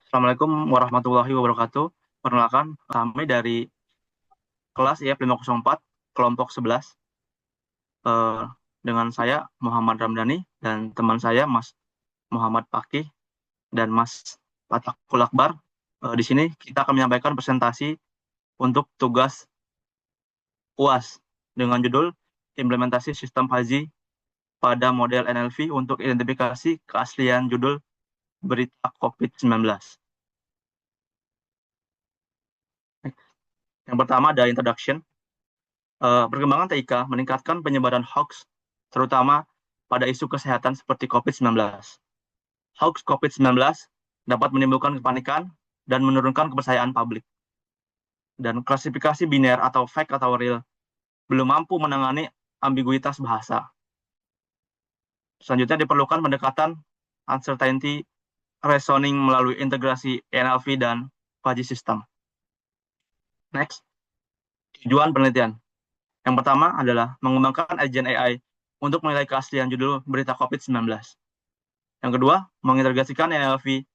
Assalamualaikum warahmatullahi wabarakatuh. Perkenalkan, kami dari kelas IF 504, kelompok 11, eh, dengan saya Muhammad Ramdhani dan teman saya Mas Muhammad Fakih dan Mas Fathul Akbar. Di sini kita akan menyampaikan presentasi untuk tugas UAS dengan judul Implementasi Sistem Haji pada Model NLV untuk Identifikasi Keaslian Judul Berita COVID-19. Yang pertama ada introduction. Perkembangan TIK meningkatkan penyebaran hoax, terutama pada isu kesehatan seperti COVID-19. Hoax COVID-19 dapat menimbulkan kepanikan dan menurunkan kepercayaan publik. Dan klasifikasi biner atau fake atau real belum mampu menangani ambiguitas bahasa. Selanjutnya diperlukan pendekatan uncertainty reasoning melalui integrasi NLV dan fuzzy system. Next, tujuan penelitian. Yang pertama adalah mengembangkan agen AI untuk menilai keaslian judul berita COVID-19. Yang kedua, mengintegrasikan NLV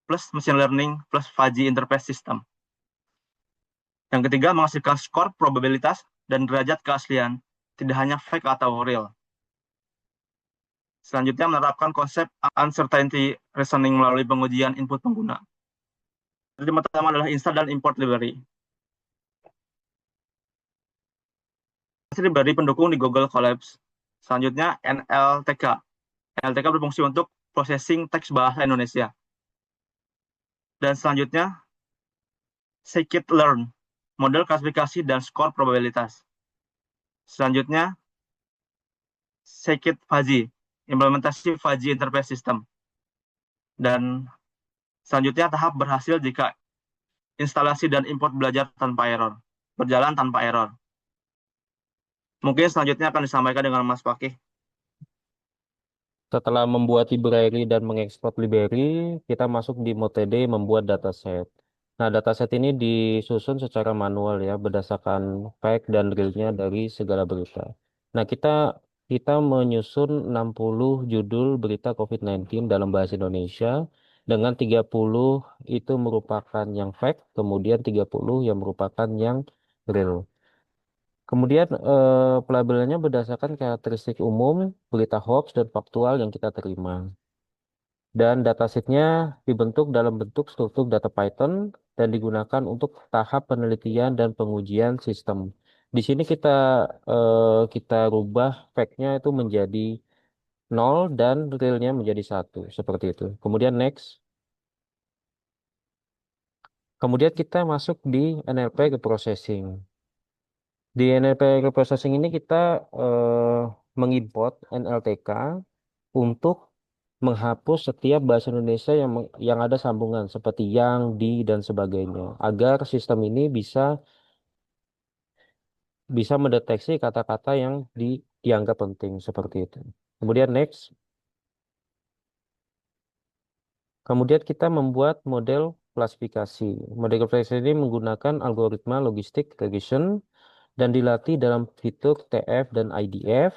plus machine learning plus fuzzy interface system. Yang ketiga, menghasilkan skor probabilitas dan derajat keaslian, tidak hanya fake atau real. Selanjutnya, menerapkan konsep uncertainty reasoning melalui pengujian input pengguna. Yang pertama adalah install dan import library. Library pendukung di Google Colabs. Selanjutnya, NLTK. NLTK berfungsi untuk processing teks bahasa Indonesia. Dan selanjutnya, scikit-learn, model klasifikasi dan skor probabilitas. Selanjutnya, scikit-fuzzy, implementasi fuzzy interface system. Dan selanjutnya tahap berhasil jika instalasi dan import berjalan tanpa error. Mungkin selanjutnya akan disampaikan dengan Mas Fakih. Setelah membuat library dan mengekspor library, kita masuk di Motd membuat dataset. Nah, dataset ini disusun secara manual ya, berdasarkan fact dan realnya dari segala berita. Nah, kita menyusun 60 judul berita COVID-19 dalam bahasa Indonesia, dengan 30 itu merupakan yang fact, kemudian 30 yang merupakan yang real. Kemudian pelabelannya berdasarkan karakteristik umum, berita hoax, dan faktual yang kita terima. Dan datasetnya dibentuk dalam bentuk struktur data Python dan digunakan untuk tahap penelitian dan pengujian sistem. Di sini kita rubah fact-nya itu menjadi 0 dan realnya menjadi 1, seperti itu. Kemudian next. Kemudian kita masuk di NLP Reprocessing. Di NLP Reprocessing ini kita mengimport NLTK untuk menghapus setiap bahasa Indonesia yang ada sambungan seperti yang, di, dan sebagainya agar sistem ini bisa mendeteksi kata-kata yang dianggap penting seperti itu. Kemudian next. Kemudian kita membuat model klasifikasi. Model klasifikasi ini menggunakan algoritma logistik regression dan dilatih dalam fitur TF dan IDF,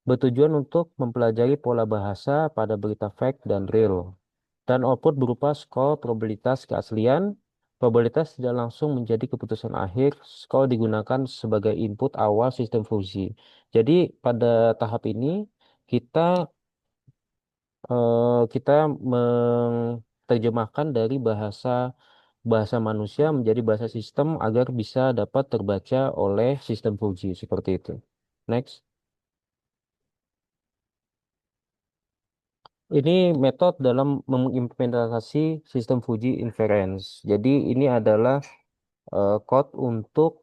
bertujuan untuk mempelajari pola bahasa pada berita fact dan real. Dan output berupa skor probabilitas keaslian. Probabilitas tidak langsung menjadi keputusan akhir. Skor digunakan sebagai input awal sistem fuzzy. Jadi pada tahap ini kita kita menerjemahkan dari bahasa bahasa manusia menjadi bahasa sistem agar bisa dapat terbaca oleh sistem fuzzy seperti itu. Next. Ini metode dalam mengimplementasi sistem Fuji inference. Jadi ini adalah code untuk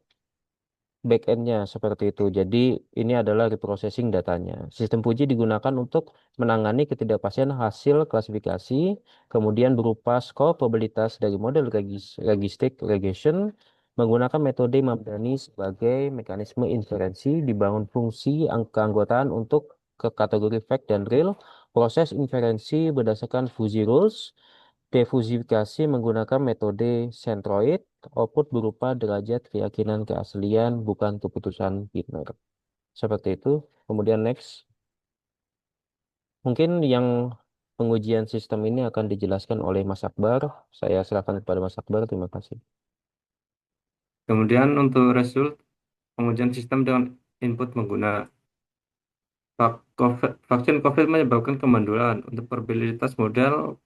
backend-nya seperti itu. Jadi ini adalah reprocessing datanya. Sistem Fuji digunakan untuk menangani ketidakpastian hasil klasifikasi, kemudian berupa skor probabilitas dari model logistik regression, menggunakan metode Mamdani sebagai mekanisme inferensi, dibangun fungsi keanggotaan untuk ke kategori fact dan real, proses inferensi berdasarkan Fuzzy rules, defusifikasi menggunakan metode centroid, output berupa derajat keyakinan keaslian, bukan keputusan biner. Seperti itu. Kemudian next. Mungkin yang pengujian sistem ini akan dijelaskan oleh Mas Akbar. Saya silakan kepada Mas Akbar. Terima kasih. Kemudian untuk result pengujian sistem dengan input pengguna. Vaksin COVID menyebabkan kemandulan. Untuk probabilitas model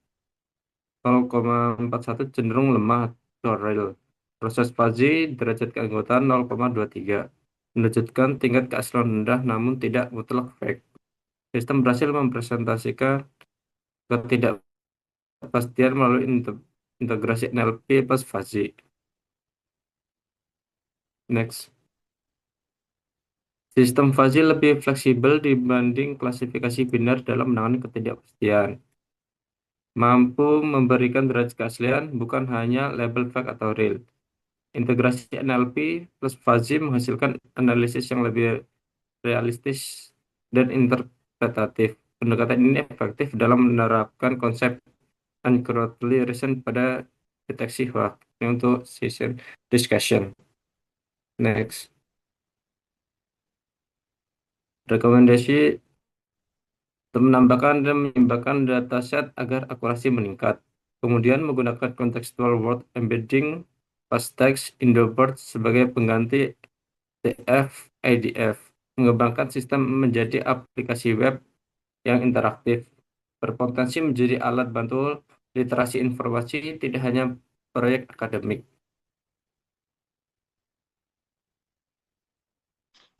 0,41 cenderung lemah atau real. Proses fuzzy derajat keanggotaan 0,23. Menunjukkan tingkat keaslian rendah namun tidak mutlak fake. Sistem berhasil mempresentasikan ketidakpastian melalui integrasi NLP plus fuzzy. Next. Sistem fuzzy lebih fleksibel dibanding klasifikasi biner dalam menangani ketidakpastian. Mampu memberikan derajat keaslian bukan hanya label fake atau real. Integrasi NLP plus fuzzy menghasilkan analisis yang lebih realistis dan interpretatif. Pendekatan ini efektif dalam menerapkan konsep uncorrectly reason pada deteksi hoax. Ini untuk session discussion. Next. Rekomendasi untuk menambahkan dan menyimbangkan dataset agar akurasi meningkat. Kemudian menggunakan contextual word embedding plus text Indobert sebagai pengganti TF IDF. Mengembangkan sistem menjadi aplikasi web yang interaktif, berpotensi menjadi alat bantu literasi informasi, tidak hanya proyek akademik.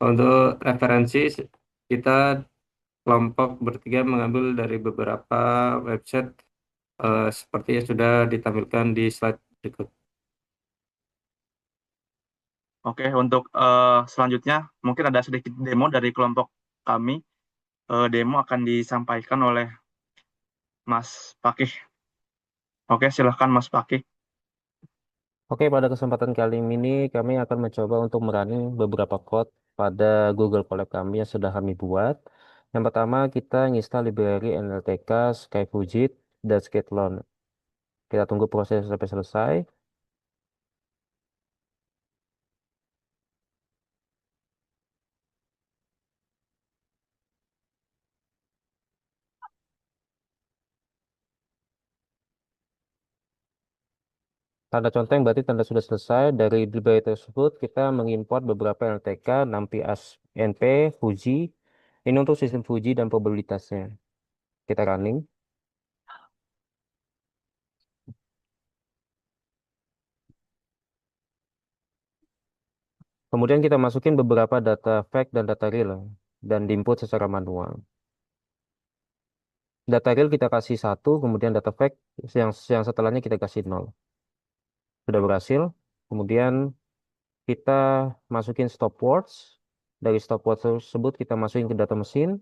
Untuk referensi, kita kelompok bertiga mengambil dari beberapa website seperti yang sudah ditampilkan di slide berikut. Oke, untuk selanjutnya mungkin ada sedikit demo dari kelompok kami. Demo akan disampaikan oleh Mas Pakih. Oke, silahkan Mas Pakih. Oke, pada kesempatan kali ini kami akan mencoba untuk merunning beberapa code pada Google Colab kami yang sudah kami buat. Yang pertama, kita install library NLTK, Skyfugit, dan Skatelon. Kita tunggu proses sampai selesai. Tanda conteng berarti tanda sudah selesai. Dari library tersebut, kita mengimport beberapa LTK, NumPy NP, Fuji. Ini untuk sistem Fuji dan probabilitasnya. Kita running. Kemudian kita masukin beberapa data fact dan data real dan diinput secara manual. Data real kita kasih 1, kemudian data fact yang setelahnya kita kasih 0. Sudah berhasil. Kemudian kita masukin stopwords. Dari stopwords tersebut kita masukin ke data mesin.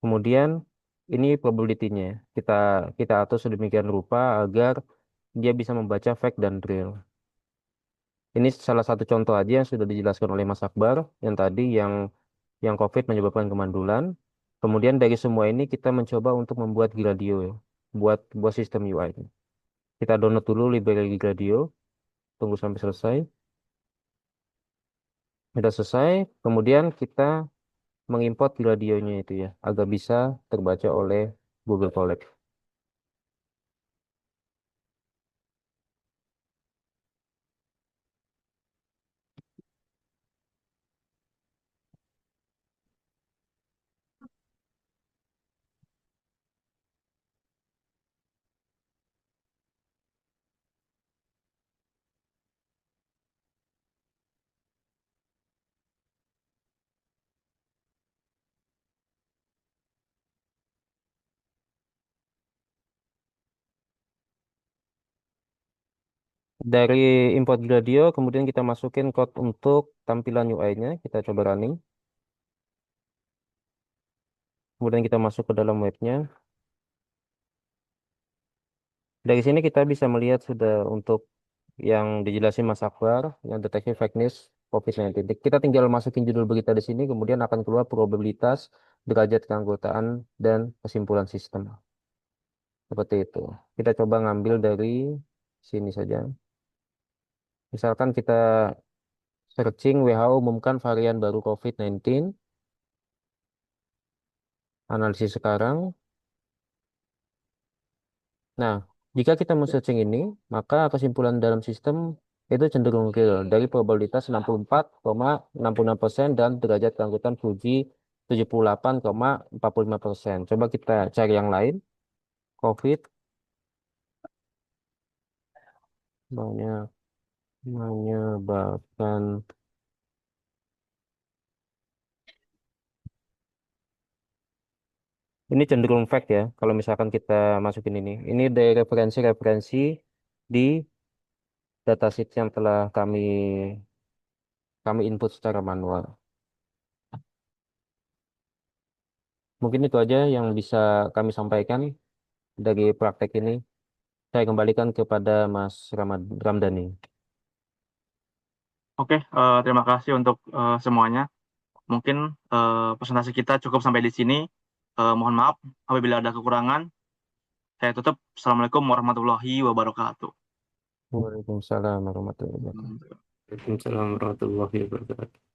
Kemudian ini probability-nya. Kita kita atur sedemikian rupa agar dia bisa membaca fact dan real. Ini salah satu contoh aja yang sudah dijelaskan oleh Mas Akbar yang tadi yang COVID menyebabkan kemandulan. Kemudian dari semua ini kita mencoba untuk membuat Gradio, ya, buat sistem UI. Kita download dulu library Gradio, tunggu sampai selesai. Sudah selesai, kemudian kita mengimport Gradionya itu ya, agar bisa terbaca oleh Google Colab. Dari import Gradio, kemudian kita masukin code untuk tampilan UI-nya, kita coba running. Kemudian kita masuk ke dalam webnya. Dari sini kita bisa melihat sudah untuk yang dijelasin Mas Akbar, yang deteksi fake news COVID-19. Kita tinggal masukin judul berita di sini, kemudian akan keluar probabilitas, derajat keanggotaan, dan kesimpulan sistem. Seperti itu. Kita coba ngambil dari sini saja. Misalkan kita searching WHO umumkan varian baru COVID-19. Analisis sekarang. Nah, jika kita mau searching ini, maka kesimpulan dalam sistem itu cenderung real dari probabilitas 64,66% dan derajat keangkutan Fuji 78,45%. Coba kita cari yang lain. COVID banyak menyebabkan. Ini cenderung fact ya, kalau misalkan kita masukin ini. Ini dari referensi-referensi di datasheet yang telah kami input secara manual. Mungkin itu aja yang bisa kami sampaikan dari praktek ini. Saya kembalikan kepada Mas Ramdhani. Oke, terima kasih untuk semuanya. Mungkin presentasi kita cukup sampai di sini. Mohon maaf apabila ada kekurangan. Saya tutup. Assalamualaikum warahmatullahi wabarakatuh. Waalaikumsalam warahmatullahi wabarakatuh. Waalaikumsalam warahmatullahi wabarakatuh.